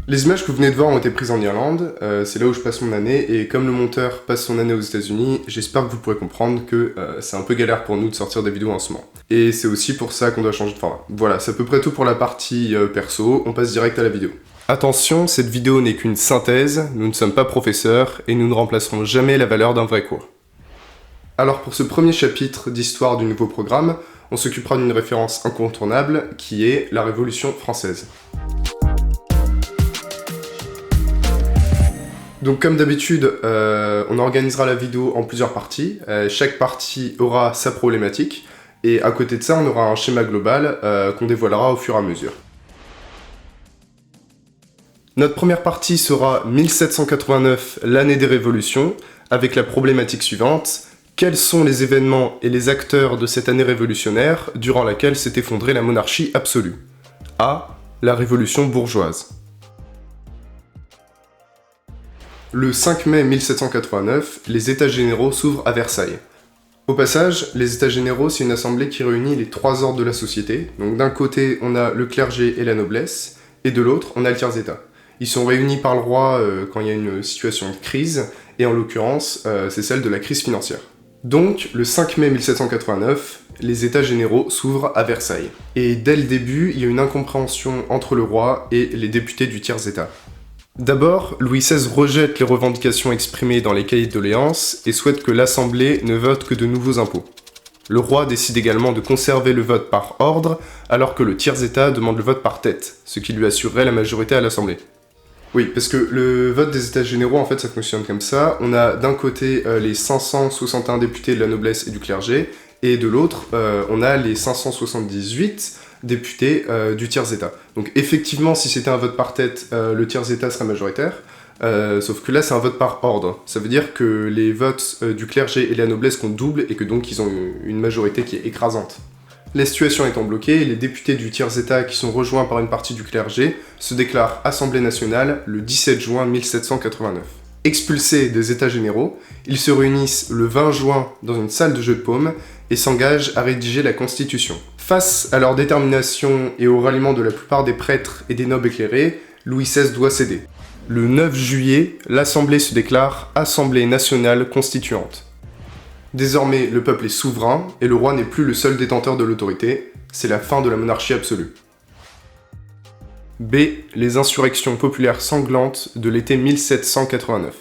Les images que vous venez de voir ont été prises en Irlande, c'est là où je passe mon année, et comme le monteur passe son année aux États-Unis, j'espère que vous pourrez comprendre que c'est un peu galère pour nous de sortir des vidéos en ce moment. Et c'est aussi pour ça qu'on doit changer de format. Voilà, c'est à peu près tout pour la partie perso, on passe direct à la vidéo. Attention, cette vidéo n'est qu'une synthèse, nous ne sommes pas professeurs, et nous ne remplacerons jamais la valeur d'un vrai cours. Alors pour ce premier chapitre d'histoire du nouveau programme, on s'occupera d'une référence incontournable, qui est la Révolution française. Donc comme d'habitude, on organisera la vidéo en plusieurs parties. Chaque partie aura sa problématique. Et à côté de ça, on aura un schéma global qu'on dévoilera au fur et à mesure. Notre première partie sera 1789, l'année des révolutions, avec la problématique suivante. Quels sont les événements et les acteurs de cette année révolutionnaire durant laquelle s'est effondrée la monarchie absolue? A. La révolution bourgeoise. Le 5 mai 1789, les États généraux s'ouvrent à Versailles. Au passage, les États généraux, c'est une assemblée qui réunit les trois ordres de la société. Donc d'un côté, on a le clergé et la noblesse, et de l'autre, on a le tiers-état. Ils sont réunis par le roi quand il y a une situation de crise, et en l'occurrence, c'est celle de la crise financière. Donc, le 5 mai 1789, les États généraux s'ouvrent à Versailles. Et dès le début, il y a une incompréhension entre le roi et les députés du tiers-état. D'abord, Louis XVI rejette les revendications exprimées dans les cahiers de doléances et souhaite que l'Assemblée ne vote que de nouveaux impôts. Le roi décide également de conserver le vote par ordre, alors que le tiers-état demande le vote par tête, ce qui lui assurerait la majorité à l'Assemblée. Oui, parce que le vote des États généraux, en fait, ça fonctionne comme ça. On a d'un côté les 561 députés de la noblesse et du clergé, et de l'autre, on a les 578 députés du tiers-état. Donc effectivement, si c'était un vote par tête, le tiers-état serait majoritaire, sauf que là, c'est un vote par ordre. Ça veut dire que les votes du clergé et de la noblesse comptent double, et que donc ils ont une majorité qui est écrasante. La situation étant bloquée, les députés du tiers-état qui sont rejoints par une partie du clergé se déclarent Assemblée nationale le 17 juin 1789. Expulsés des États généraux, ils se réunissent le 20 juin dans une salle de jeu de paume et s'engagent à rédiger la Constitution. Face à leur détermination et au ralliement de la plupart des prêtres et des nobles éclairés, Louis XVI doit céder. Le 9 juillet, l'Assemblée se déclare Assemblée nationale constituante. Désormais, le peuple est souverain et le roi n'est plus le seul détenteur de l'autorité, c'est la fin de la monarchie absolue. B. Les insurrections populaires sanglantes de l'été 1789.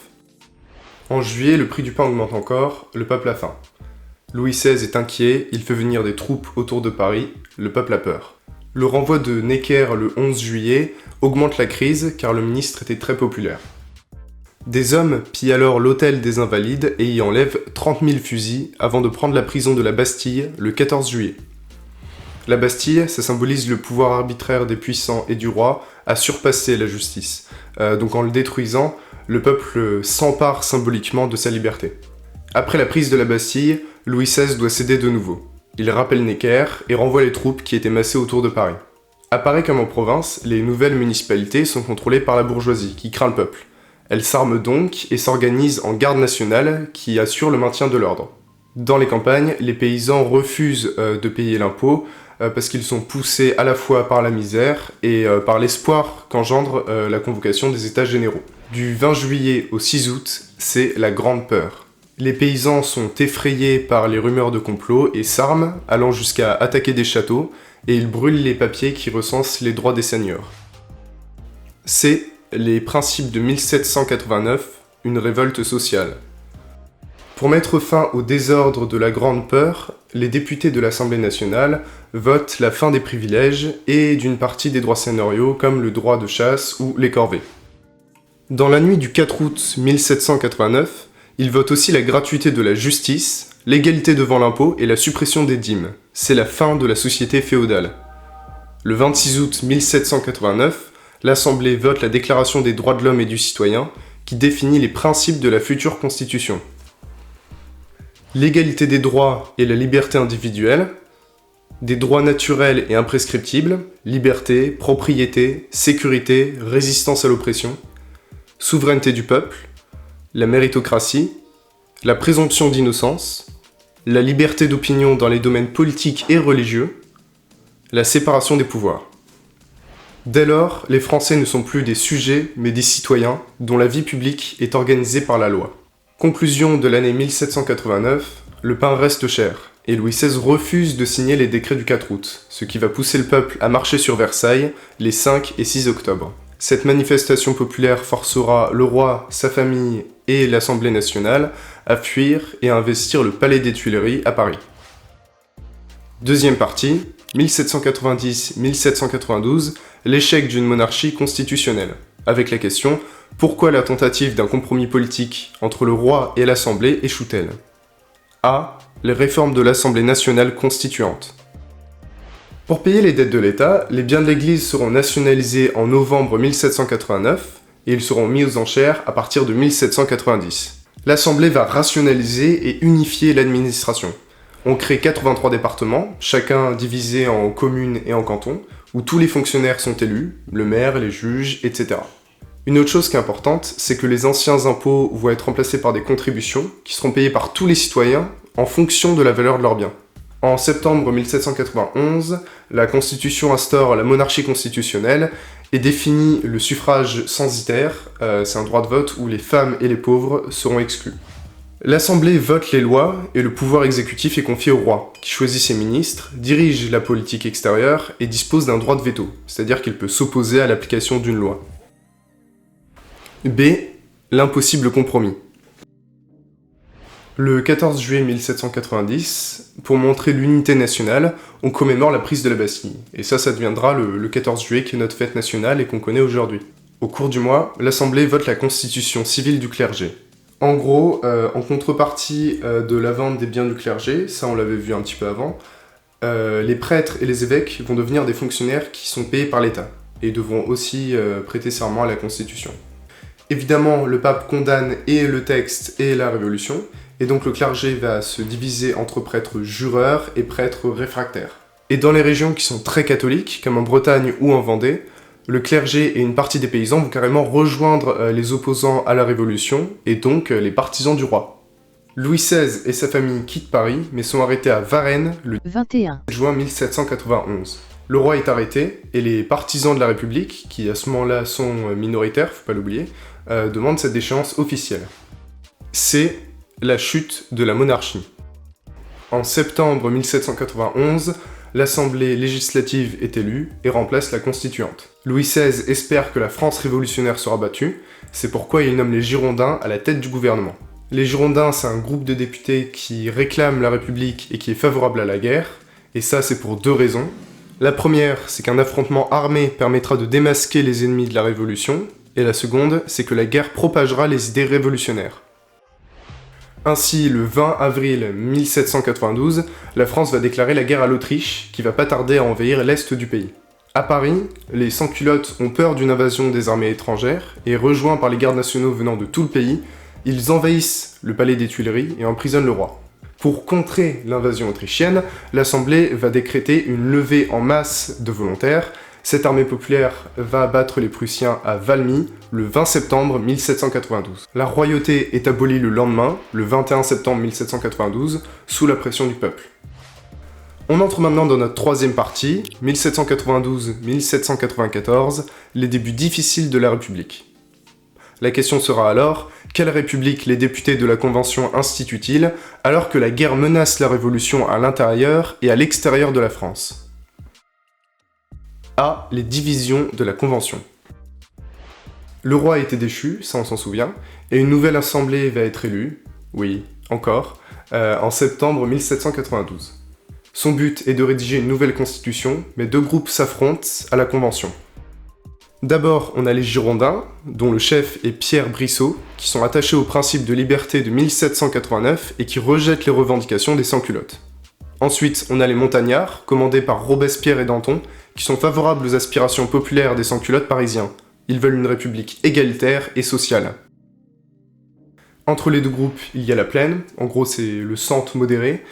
En juillet, le prix du pain augmente encore, le peuple a faim. Louis XVI est inquiet, il fait venir des troupes autour de Paris, le peuple a peur. Le renvoi de Necker le 11 juillet augmente la crise car le ministre était très populaire. Des hommes pillent alors l'hôtel des Invalides et y enlèvent 30 000 fusils avant de prendre la prison de la Bastille le 14 juillet. La Bastille, ça symbolise le pouvoir arbitraire des puissants et du roi à surpasser la justice. Donc en le détruisant, le peuple s'empare symboliquement de sa liberté. Après la prise de la Bastille, Louis XVI doit céder de nouveau. Il rappelle Necker et renvoie les troupes qui étaient massées autour de Paris. À Paris comme en province, les nouvelles municipalités sont contrôlées par la bourgeoisie, qui craint le peuple. Elle s'arme donc et s'organise en garde nationale qui assure le maintien de l'ordre. Dans les campagnes, les paysans refusent de payer l'impôt parce qu'ils sont poussés à la fois par la misère et par l'espoir qu'engendre la convocation des États généraux. Du 20 juillet au 6 août, c'est la grande peur. Les paysans sont effrayés par les rumeurs de complot et s'arment, allant jusqu'à attaquer des châteaux, et ils brûlent les papiers qui recensent les droits des seigneurs. C'est les principes de 1789, une révolte sociale. Pour mettre fin au désordre de la Grande Peur, les députés de l'Assemblée nationale votent la fin des privilèges et d'une partie des droits seigneuriaux comme le droit de chasse ou les corvées. Dans la nuit du 4 août 1789, ils votent aussi la gratuité de la justice, l'égalité devant l'impôt et la suppression des dîmes. C'est la fin de la société féodale. Le 26 août 1789, l'Assemblée vote la Déclaration des droits de l'homme et du citoyen, qui définit les principes de la future Constitution. L'égalité des droits et la liberté individuelle, des droits naturels et imprescriptibles, liberté, propriété, sécurité, résistance à l'oppression, souveraineté du peuple, la méritocratie, la présomption d'innocence, la liberté d'opinion dans les domaines politiques et religieux, la séparation des pouvoirs. Dès lors, les Français ne sont plus des sujets, mais des citoyens, dont la vie publique est organisée par la loi. Conclusion de l'année 1789, le pain reste cher, et Louis XVI refuse de signer les décrets du 4 août, ce qui va pousser le peuple à marcher sur Versailles les 5 et 6 octobre. Cette manifestation populaire forcera le roi, sa famille et l'Assemblée nationale à fuir et à investir le palais des Tuileries à Paris. Deuxième partie, 1790-1792, l'échec d'une monarchie constitutionnelle, avec la question « Pourquoi la tentative d'un compromis politique entre le roi et l'Assemblée échoue-t-elle » A. Les réformes de l'Assemblée nationale constituante. Pour payer les dettes de l'État, les biens de l'Église seront nationalisés en novembre 1789 et ils seront mis aux enchères à partir de 1790. L'Assemblée va rationaliser et unifier l'administration. On crée 83 départements, chacun divisé en communes et en cantons, où tous les fonctionnaires sont élus, le maire, les juges, etc. Une autre chose qui est importante, c'est que les anciens impôts vont être remplacés par des contributions qui seront payées par tous les citoyens en fonction de la valeur de leurs biens. En septembre 1791, la Constitution instaure la monarchie constitutionnelle et définit le suffrage censitaire, c'est un droit de vote où les femmes et les pauvres seront exclus. L'Assemblée vote les lois et le pouvoir exécutif est confié au roi, qui choisit ses ministres, dirige la politique extérieure et dispose d'un droit de veto, c'est-à-dire qu'il peut s'opposer à l'application d'une loi. B. L'impossible compromis. Le 14 juillet 1790, pour montrer l'unité nationale, on commémore la prise de la Bastille. Et ça deviendra le 14 juillet qui est notre fête nationale et qu'on connaît aujourd'hui. Au cours du mois, l'Assemblée vote la constitution civile du clergé. En gros, en contrepartie de la vente des biens du clergé, ça on l'avait vu un petit peu avant, les prêtres et les évêques vont devenir des fonctionnaires qui sont payés par l'État et devront aussi prêter serment à la Constitution. Évidemment, le pape condamne et le texte et la Révolution, et donc le clergé va se diviser entre prêtres jureurs et prêtres réfractaires. Et dans les régions qui sont très catholiques, comme en Bretagne ou en Vendée, le clergé et une partie des paysans vont carrément rejoindre les opposants à la Révolution, et donc les partisans du roi. Louis XVI et sa famille quittent Paris, mais sont arrêtés à Varennes le 21 juin 1791. Le roi est arrêté, et les partisans de la République, qui à ce moment-là sont minoritaires, faut pas l'oublier, demandent cette déchéance officielle. C'est la chute de la monarchie. En septembre 1791, l'Assemblée législative est élue et remplace la constituante. Louis XVI espère que la France révolutionnaire sera battue, c'est pourquoi il nomme les Girondins à la tête du gouvernement. Les Girondins, c'est un groupe de députés qui réclame la République et qui est favorable à la guerre, et ça c'est pour deux raisons. La première, c'est qu'un affrontement armé permettra de démasquer les ennemis de la Révolution, et la seconde, c'est que la guerre propagera les idées révolutionnaires. Ainsi, le 20 avril 1792, la France va déclarer la guerre à l'Autriche, qui va pas tarder à envahir l'est du pays. À Paris, les sans-culottes ont peur d'une invasion des armées étrangères, et rejoints par les gardes nationaux venant de tout le pays, ils envahissent le palais des Tuileries et emprisonnent le roi. Pour contrer l'invasion autrichienne, l'Assemblée va décréter une levée en masse de volontaires. Cette armée populaire va abattre les Prussiens à Valmy le 20 septembre 1792. La royauté est abolie le lendemain, le 21 septembre 1792, sous la pression du peuple. On entre maintenant dans notre troisième partie, 1792-1794, les débuts difficiles de la République. La question sera alors, quelle République les députés de la Convention instituent-ils alors que la guerre menace la Révolution à l'intérieur et à l'extérieur de la France ? A. Les divisions de la Convention. Le roi a été déchu, ça on s'en souvient, et une nouvelle assemblée va être élue, oui, encore, en septembre 1792. Son but est de rédiger une nouvelle constitution, mais deux groupes s'affrontent à la Convention. D'abord, on a les Girondins, dont le chef est Pierre Brissot, qui sont attachés au principe de liberté de 1789 et qui rejettent les revendications des sans-culottes. Ensuite, on a les Montagnards, commandés par Robespierre et Danton, qui sont favorables aux aspirations populaires des sans-culottes parisiens. Ils veulent une république égalitaire et sociale. Entre les deux groupes, il y a la Plaine, en gros c'est le centre modéré,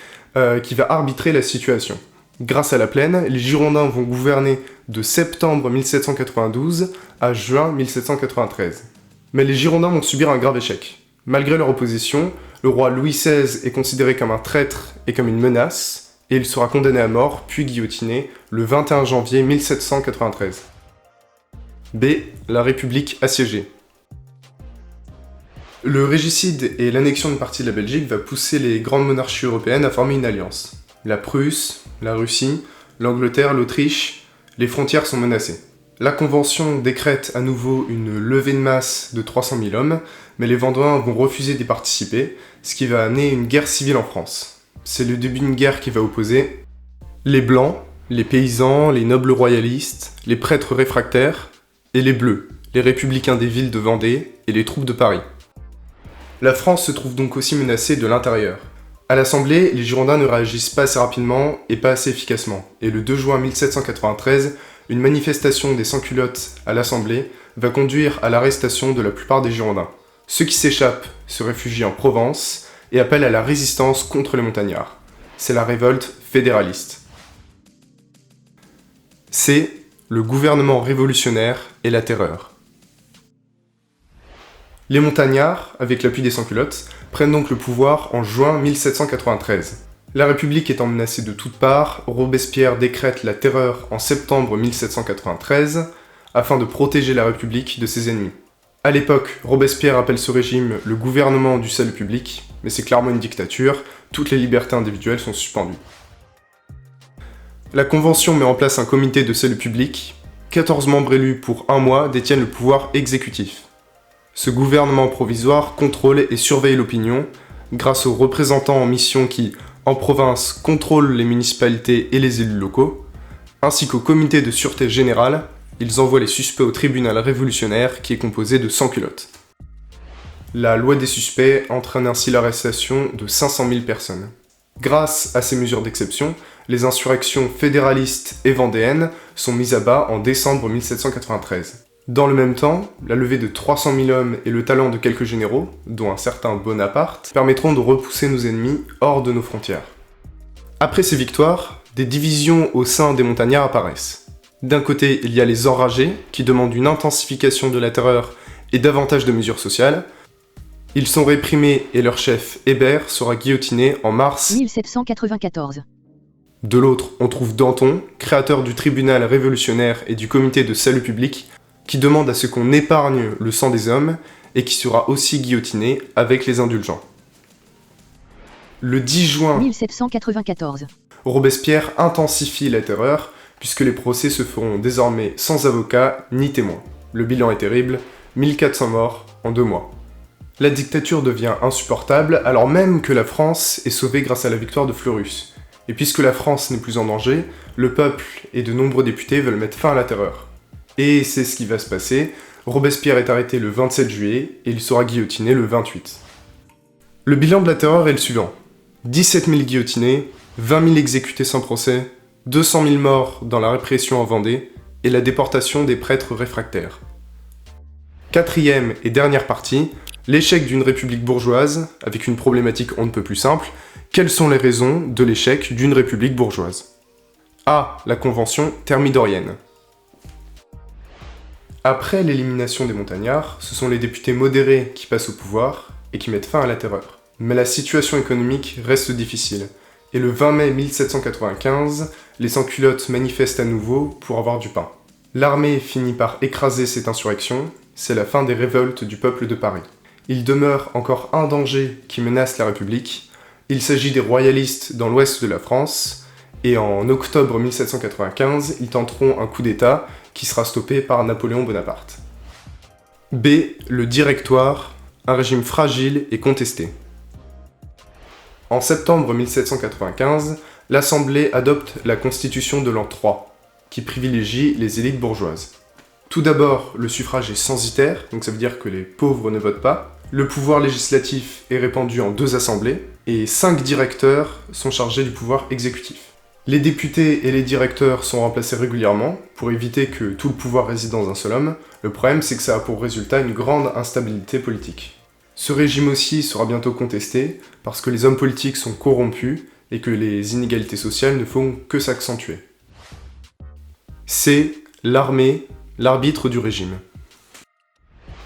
qui va arbitrer la situation. Grâce à la Plaine, les Girondins vont gouverner de septembre 1792 à juin 1793. Mais les Girondins vont subir un grave échec. Malgré leur opposition, le roi Louis XVI est considéré comme un traître et comme une menace, et il sera condamné à mort puis guillotiné le 21 janvier 1793. B. La République assiégée. Le régicide et l'annexion d'une partie de la Belgique va pousser les grandes monarchies européennes à former une alliance. La Prusse, la Russie, l'Angleterre, l'Autriche, les frontières sont menacées. La Convention décrète à nouveau une levée de masse de 300 000 hommes, mais les Vendéens vont refuser d'y participer, ce qui va amener une guerre civile en France. C'est le début d'une guerre qui va opposer les Blancs, les paysans, les nobles royalistes, les prêtres réfractaires, et les Bleus, les républicains des villes de Vendée et les troupes de Paris. La France se trouve donc aussi menacée de l'intérieur. À l'Assemblée, les Girondins ne réagissent pas assez rapidement et pas assez efficacement, et le 2 juin 1793, une manifestation des sans-culottes à l'Assemblée va conduire à l'arrestation de la plupart des Girondins. Ceux qui s'échappent se réfugient en Provence et appellent à la résistance contre les montagnards. C'est la révolte fédéraliste. C'est le gouvernement révolutionnaire et la terreur. Les montagnards, avec l'appui des sans-culottes, prennent donc le pouvoir en juin 1793. La République étant menacée de toutes parts, Robespierre décrète la terreur en septembre 1793 afin de protéger la République de ses ennemis. À l'époque, Robespierre appelle ce régime le gouvernement du salut public, mais c'est clairement une dictature, toutes les libertés individuelles sont suspendues. La Convention met en place un comité de salut public, 14 membres élus pour un mois détiennent le pouvoir exécutif. Ce gouvernement provisoire contrôle et surveille l'opinion, grâce aux représentants en mission qui, en province, contrôlent les municipalités et les élus locaux, ainsi qu'au comité de sûreté générale, ils envoient les suspects au tribunal révolutionnaire qui est composé de sans-culottes. La loi des suspects entraîne ainsi l'arrestation de 500 000 personnes. Grâce à ces mesures d'exception, les insurrections fédéralistes et vendéennes sont mises à bas en décembre 1793. Dans le même temps, la levée de 300 000 hommes et le talent de quelques généraux, dont un certain Bonaparte, permettront de repousser nos ennemis hors de nos frontières. Après ces victoires, des divisions au sein des montagnards apparaissent. D'un côté, il y a les enragés, qui demandent une intensification de la terreur et davantage de mesures sociales. Ils sont réprimés et leur chef, Hébert, sera guillotiné en mars 1794. De l'autre, on trouve Danton, créateur du tribunal révolutionnaire et du comité de salut public, qui demande à ce qu'on épargne le sang des hommes et qui sera aussi guillotiné avec les indulgents. Le 10 juin 1794. Robespierre intensifie la terreur puisque les procès se feront désormais sans avocat ni témoins. Le bilan est terrible, 1400 morts en 2 mois. La dictature devient insupportable alors même que la France est sauvée grâce à la victoire de Fleurus. Et puisque la France n'est plus en danger, le peuple et de nombreux députés veulent mettre fin à la terreur. Et c'est ce qui va se passer, Robespierre est arrêté le 27 juillet et il sera guillotiné le 28. Le bilan de la terreur est le suivant. 17 000 guillotinés, 20 000 exécutés sans procès, 200 000 morts dans la répression en Vendée et la déportation des prêtres réfractaires. Quatrième et dernière partie, l'échec d'une république bourgeoise, avec une problématique on ne peut plus simple. Quelles sont les raisons de l'échec d'une république bourgeoise? A. La Convention thermidorienne. Après l'élimination des montagnards, ce sont les députés modérés qui passent au pouvoir et qui mettent fin à la terreur. Mais la situation économique reste difficile, et le 20 mai 1795, les sans-culottes manifestent à nouveau pour avoir du pain. L'armée finit par écraser cette insurrection, c'est la fin des révoltes du peuple de Paris. Il demeure encore un danger qui menace la République, il s'agit des royalistes dans l'ouest de la France, et en octobre 1795, ils tenteront un coup d'État qui sera stoppé par Napoléon Bonaparte. B. Le Directoire, un régime fragile et contesté. En septembre 1795, l'Assemblée adopte la Constitution de l'an 3, qui privilégie les élites bourgeoises. Tout d'abord, le suffrage est censitaire, donc ça veut dire que les pauvres ne votent pas. Le pouvoir législatif est répandu en 2 assemblées, et 5 directeurs sont chargés du pouvoir exécutif. Les députés et les directeurs sont remplacés régulièrement pour éviter que tout le pouvoir réside dans un seul homme. Le problème, c'est que ça a pour résultat une grande instabilité politique. Ce régime aussi sera bientôt contesté parce que les hommes politiques sont corrompus et que les inégalités sociales ne font que s'accentuer. C'est l'armée, l'arbitre du régime.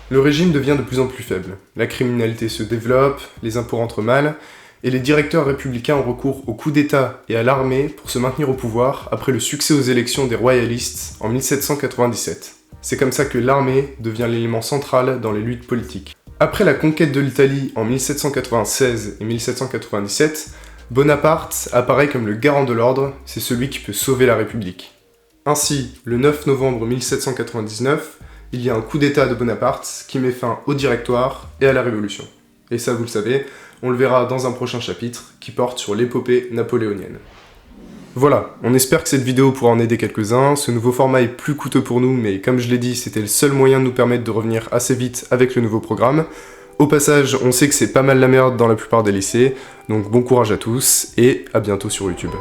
Le régime devient de plus en plus faible. La criminalité se développe, les impôts rentrent mal, et les directeurs républicains ont recours au coup d'État et à l'armée pour se maintenir au pouvoir après le succès aux élections des royalistes en 1797. C'est comme ça que l'armée devient l'élément central dans les luttes politiques. Après la conquête de l'Italie en 1796 et 1797, Bonaparte apparaît comme le garant de l'ordre, c'est celui qui peut sauver la République. Ainsi, le 9 novembre 1799, il y a un coup d'état de Bonaparte qui met fin au Directoire et à la Révolution. Et ça, vous le savez, on le verra dans un prochain chapitre qui porte sur l'épopée napoléonienne. Voilà, on espère que cette vidéo pourra en aider quelques-uns. Ce nouveau format est plus coûteux pour nous, mais comme je l'ai dit, c'était le seul moyen de nous permettre de revenir assez vite avec le nouveau programme. Au passage, on sait que c'est pas mal la merde dans la plupart des lycées, donc bon courage à tous, et à bientôt sur YouTube.